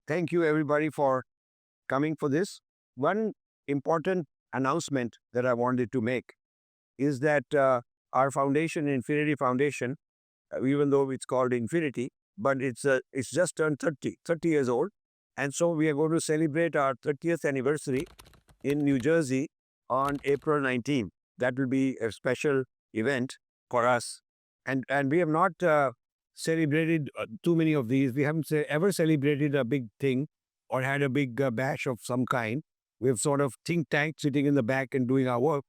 thank you everybody for coming for this. One important announcement that I wanted to make is that our foundation, Infinity Foundation, even though it's called Infinity, but it's just turned 30 years old. And so we are going to celebrate our 30th anniversary in New Jersey on April 19th. That will be a special event for us. And we have not celebrated too many of these. We haven't ever celebrated a big thing or had a big bash of some kind. We have sort of think tank sitting in the back and doing our work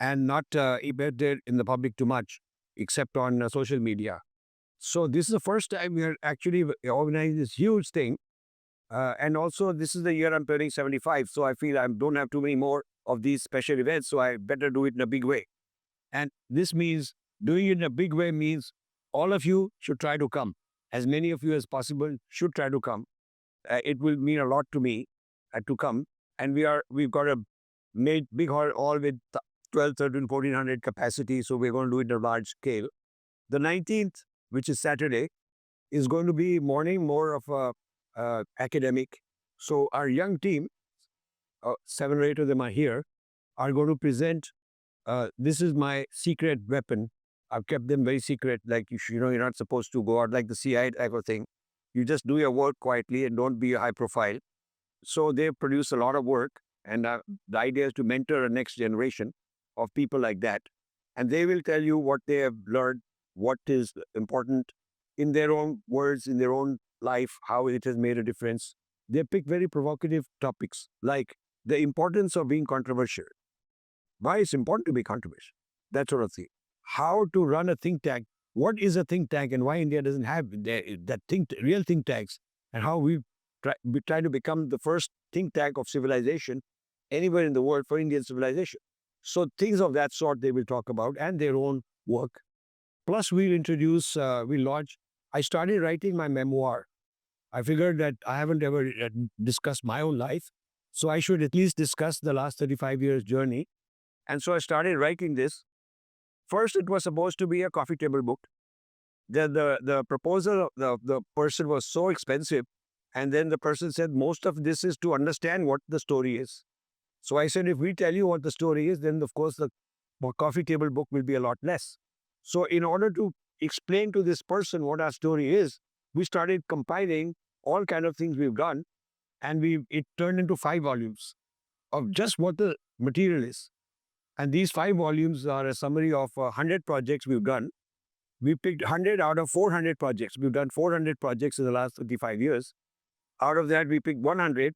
and not embedded in the public too much, except on social media. So this is the first time we are actually organizing this huge thing. And also, this is the year I'm turning 75. So I feel I don't have too many more of these special events. So I better do it in a big way. And this means doing it in a big way means all of you should try to come. As many of you as possible should try to come. It will mean a lot to me to come. And we've got a made big hall with 12, 13, 1400 capacity. So we're going to do it on a large scale. The 19th, which is Saturday, is going to be morning more of a academic. So our young team, 7 or 8 of them are here, are going to present. This is my secret weapon. I've kept them very secret. Like, you're not supposed to go out like the CIA type of thing. You just do your work quietly and don't be a high profile. So they produce a lot of work. And the idea is to mentor a next generation of people like that. And they will tell you what they have learned, what is important in their own words, in their own life, how it has made a difference. They pick very provocative topics like the importance of being controversial. Why it's important to be controversial, that sort of thing. How to run a think tank. What is a think tank and why India doesn't have that real think tanks, and how we try to become the first think tank of civilization anywhere in the world for Indian civilization. So things of that sort they will talk about and their own work. Plus we'll introduce, we'll launch. I started writing my memoir. I figured that I haven't ever discussed my own life. So I should at least discuss the last 35 years journey. And so I started writing this. First, it was supposed to be a coffee table book. The proposal, the person was so expensive. And then the person said, most of this is to understand what the story is. So I said, if we tell you what the story is, then of course the coffee table book will be a lot less. So in order to explain to this person what our story is, we started compiling all kind of things we've done. And it turned into 5 volumes of just what the material is. And these 5 volumes are a summary of 100 projects we've done. We picked 100 out of 400 projects. We've done 400 projects in the last 35 years. Out of that, we picked 100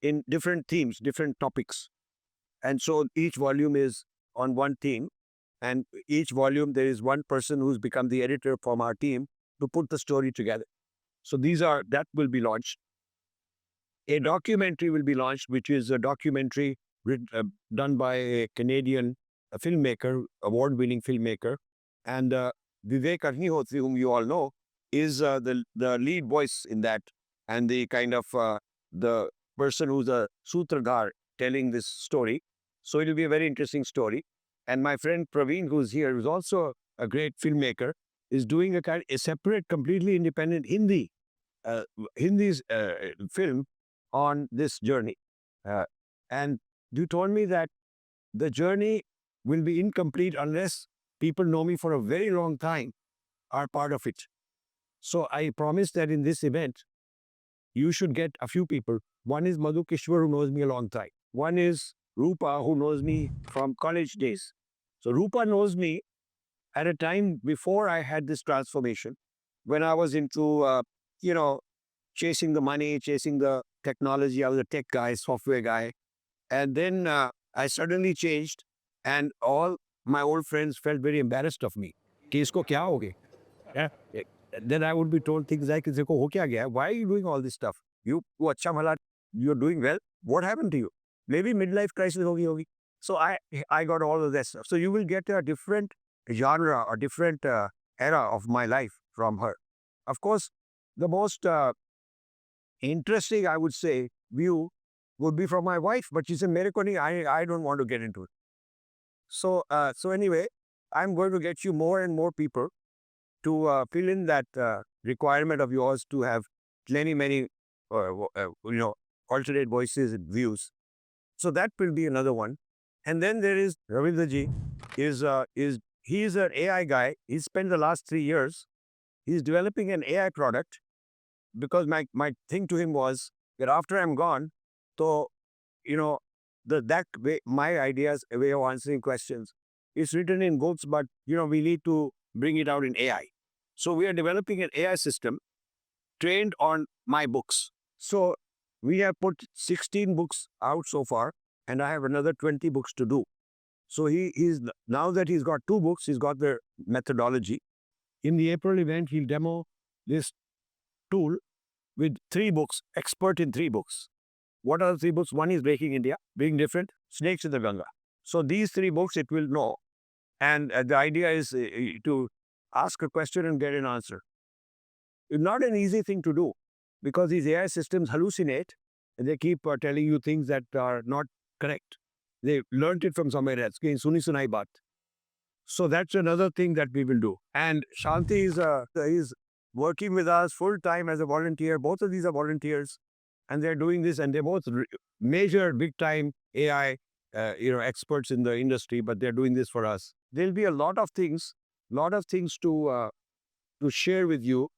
in different themes, different topics. And so each volume is on one theme. And each volume, there is one person who's become the editor from our team to put the story together. So that will be launched. A documentary will be launched, which is a documentary done by a Canadian filmmaker, award-winning filmmaker. And Vivek Agnihotri, whom you all know, is the lead voice in that. And the kind of the person who's a sutradhar telling this story. So it will be a very interesting story. And my friend Praveen, who's here, who's also a great filmmaker, is doing a separate, completely independent Hindi film on this journey. And you told me that the journey will be incomplete unless people know me for a very long time are part of it. So I promise that in this event, you should get a few people. One is Madhu Kishwar, who knows me a long time. One is Rupa, who knows me from college days. So Rupa knows me at a time before I had this transformation, when I was into, chasing the money, chasing the technology. I was a tech guy, software guy. And then I suddenly changed, and all my old friends felt very embarrassed of me. Ki isko kya ho gaya? Yeah. Then I would be told things like, ho kya gaya? Why are you doing all this stuff? You're doing well. What happened to you? Maybe midlife crisis hogi. So I got all of that stuff. So you will get a different genre or different era of my life from her. Of course, the most interesting, I would say, view would be from my wife, but she said, "Mere ko nahi, I don't want to get into it." So anyway, I'm going to get you more and more people to fill in that requirement of yours to have many alternate voices and views. So that will be another one. And then there is Ravindraji. He's an AI guy. He spent the last 3 years. He's developing an AI product because my thing to him was that after I'm gone, so that way my ideas, a way of answering questions, is written in books, but we need to bring it out in AI. So we are developing an AI system trained on my books. So we have put 16 books out so far, and I have another 20 books to do. So he's now that he's got 2 books, he's got the methodology. In the April event, he'll demo this tool with 3 books, expert in 3 books. What are the 3 books? One is Breaking India, Being Different, Snakes in the Ganga. So these 3 books it will know. And the idea is to ask a question and get an answer. It's not an easy thing to do because these AI systems hallucinate and they keep telling you things that are not correct. They learned it from somewhere else. Suni sunai baat. So that's another thing that we will do. And Shanti is working with us full time as a volunteer. Both of these are volunteers, and they're doing this, and they're both major, big time AI, experts in the industry. But they're doing this for us. There'll be a lot of things to share with you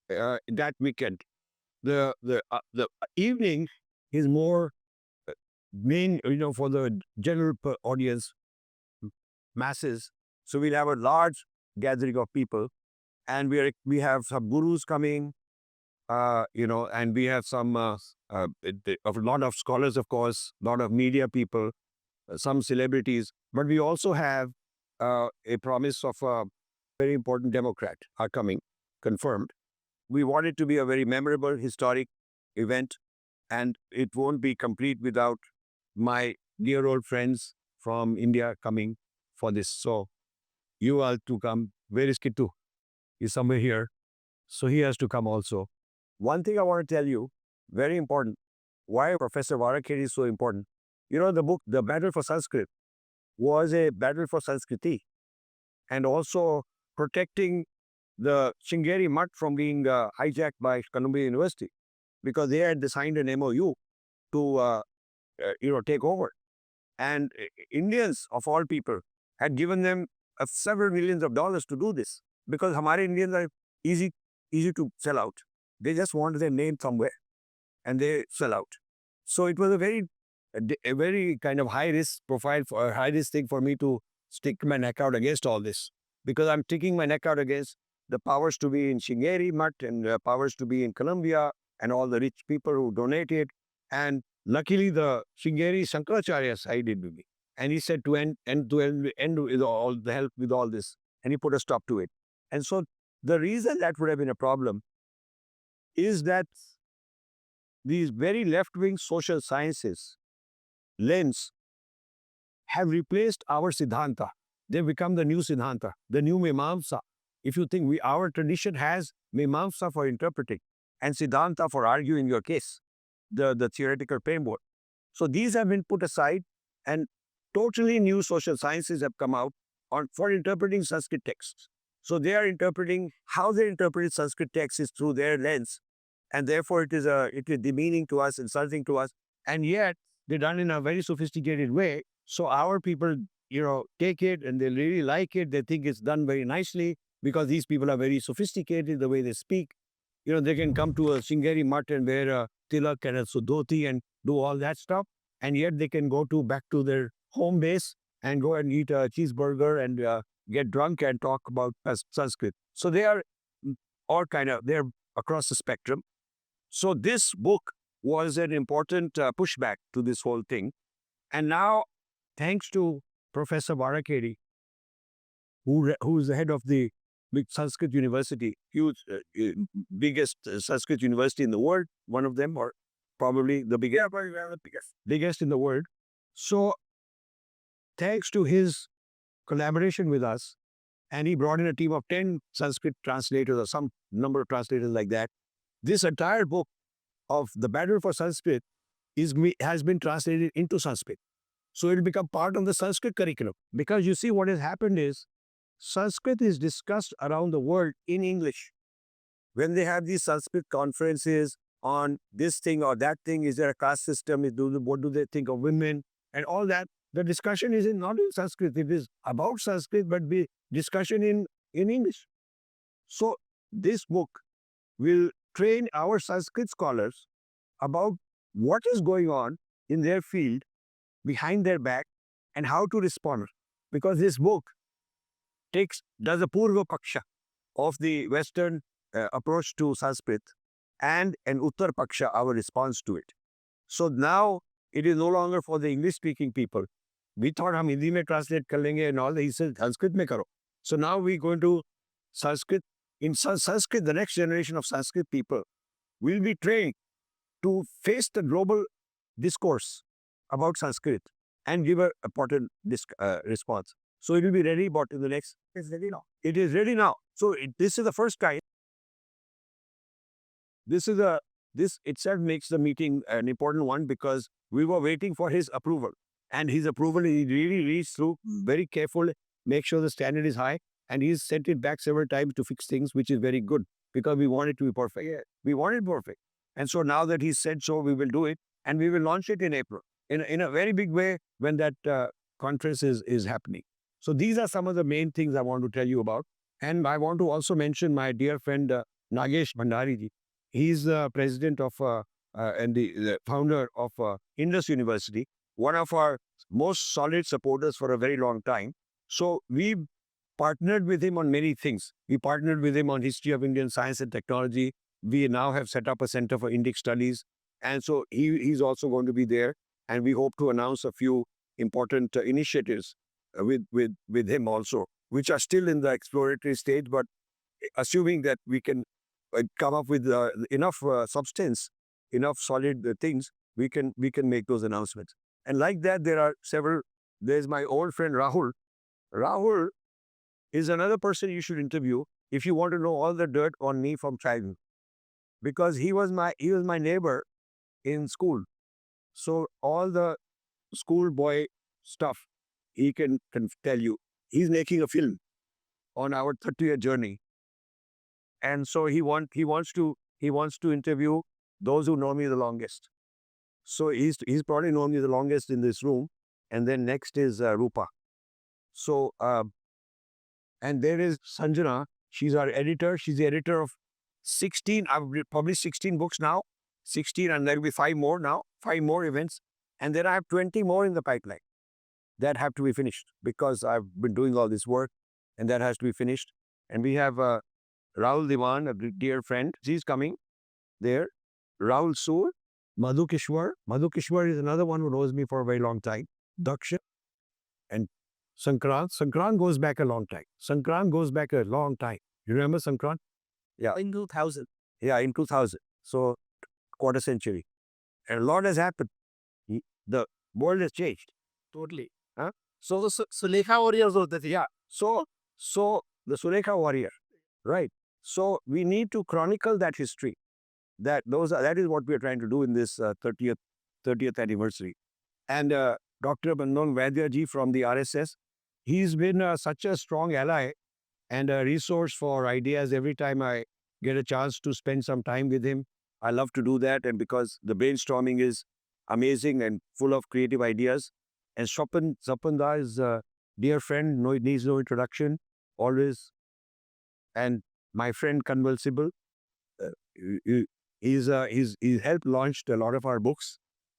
that weekend. The evening is more main, for the general audience, masses. So we'll have a large gathering of people, and we have some gurus coming, and we have some a lot of scholars, of course, a lot of media people, some celebrities, but we also have a promise of a very important Democrat are coming, confirmed. We want it to be a very memorable, historic event, and it won't be complete without my dear old friends from India coming for this. So you are to come. Where is Kittu? He's somewhere here. So he has to come also. One thing I want to tell you, very important, why Professor Varakeri is so important. The book, The Battle for Sanskrit, was a battle for Sanskriti and also protecting the Shringeri Mutt from being hijacked by Columbia University, because they had signed an MOU to take over. And Indians, of all people, had given them several millions of dollars to do this, because Hamare Indians are easy to sell out. They just want their name somewhere and they sell out. So it was a very kind of high risk profile, for a high risk thing for me to stick my neck out against all this, because I'm sticking my neck out against the powers to be in Shringeri Mutt and powers to be in Columbia and all the rich people who donated. And luckily the Shringeri Shankaracharya sided with me. And he said to end with all the help with all this. And he put a stop to it. And so the reason that would have been a problem is that these very left-wing social sciences lens have replaced our Siddhanta. They've become the new Siddhanta, the new Mimamsa. If you think our tradition has Mimamsa for interpreting and Siddhanta for arguing your case, the theoretical framework. So these have been put aside, and totally new social sciences have come out for interpreting Sanskrit texts. So they are interpreting, how they interpret Sanskrit texts is through their lens, and therefore it is demeaning to us, insulting to us, and yet they're done in a very sophisticated way. So our people, take it and they really like it. They think it's done very nicely because these people are very sophisticated the way they speak. They can come to a Shringeri Mutt and wear a tilak and a sudhoti and do all that stuff, and yet they can go back to their home base and go and eat a cheeseburger and get drunk and talk about Sanskrit. So they are they're across the spectrum. So this book was an important pushback to this whole thing. And now, thanks to Professor Varakeri, who is the head of the big Sanskrit university, huge, biggest Sanskrit university in the world, one of them, or probably the biggest, biggest in the world. So thanks to his collaboration with us, and he brought in a team of 10 Sanskrit translators or some number of translators like that, this entire book of The Battle for Sanskrit has been translated into Sanskrit. So it will become part of the Sanskrit curriculum. Because you see, what has happened is, Sanskrit is discussed around the world in English. When they have these Sanskrit conferences on this thing or that thing. Is there a caste system? What do they think of women? And all that. The discussion is not in Sanskrit. It is about Sanskrit, but the discussion in English. So this book will train our Sanskrit scholars about what is going on in their field, behind their back, and how to respond. Because this book does a Pūrva-Pakṣa of the Western approach to Sanskrit and an Uttara-Pakṣa, our response to it. So now it is no longer for the English-speaking people. We thought हम हिंदी में translate कर लेंगे and all. He said Sanskrit में करो. So now we're going to Sanskrit. In Sanskrit, the next generation of Sanskrit people will be trained to face the global discourse about Sanskrit and give an important response. So it will be ready, but in the next. It's ready now. It is ready now. So this is the first time. This itself makes the meeting an important one because we were waiting for his approval. And his approval, he really reads through very carefully, make sure the standard is high. And he's sent it back several times to fix things, which is very good because we want it to be perfect. Yeah. We want it perfect. And so now that he said so, we will do it. And we will launch it in April in a very big way when that conference is happening. So these are some of the main things I want to tell you about. And I want to also mention my dear friend Nagesh Bandari. He's the president of and the founder of Indus University, one of our most solid supporters for a very long time. So we partnered with him on many things. We partnered with him on history of Indian science and technology. We now have set up a center for Indic studies. And so he's also going to be there. And we hope to announce a few important initiatives with him also, which are still in the exploratory stage, but assuming that we can come up with enough substance, enough solid things, we can make those announcements. And like that, there are several. There's my old friend Rahul. Rahul is another person you should interview if you want to know all the dirt on me from childhood, because he was my neighbor in school. So all the schoolboy stuff he can tell you. He's making a film on our 30-year journey, and so he wants to interview those who know me the longest. So he's probably known me the longest in this room, and then next is Rupa. So and there is Sanjana. She's our editor. She's the editor of 16. I've published 16 books now. 16, and there will be 5 more now. 5 more events, and then I have 20 more in the pipeline that have to be finished because I've been doing all this work, and that has to be finished. And we have Rahul Diwan, a dear friend. She's coming there. Rahul Soor, Madhu Kishwar. Madhu Kishwar is another one who knows me for a very long time. Daksha and Sankrant. Sankrant goes back a long time. You remember Sankrant? Yeah. In 2000. Yeah, in 2000. So, quarter century. And a lot has happened. The world has changed. Totally. Huh? So the Sulekha warriors were that. Yeah. So the Sulekha warrior, right? So we need to chronicle that history. That is what we are trying to do in this 30th anniversary. And Dr. Bandon Vaidya ji from the RSS, he's been such a strong ally and a resource for ideas. Every time I get a chance to spend some time with him, I love to do that. And because the brainstorming is amazing and full of creative ideas. And Sapanda is a dear friend, needs no introduction, always. And my friend Kanwal Sibal, he's helped launched a lot of our books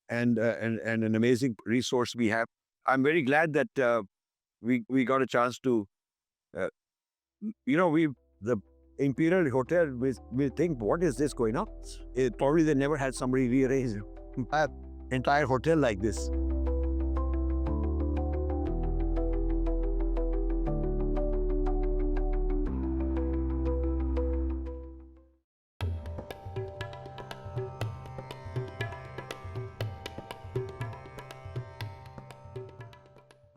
and an amazing resource we have. I'm very glad that we got a chance to, the Imperial Hotel, we think, what is this going on? Probably they never had somebody rearrange an entire hotel like this.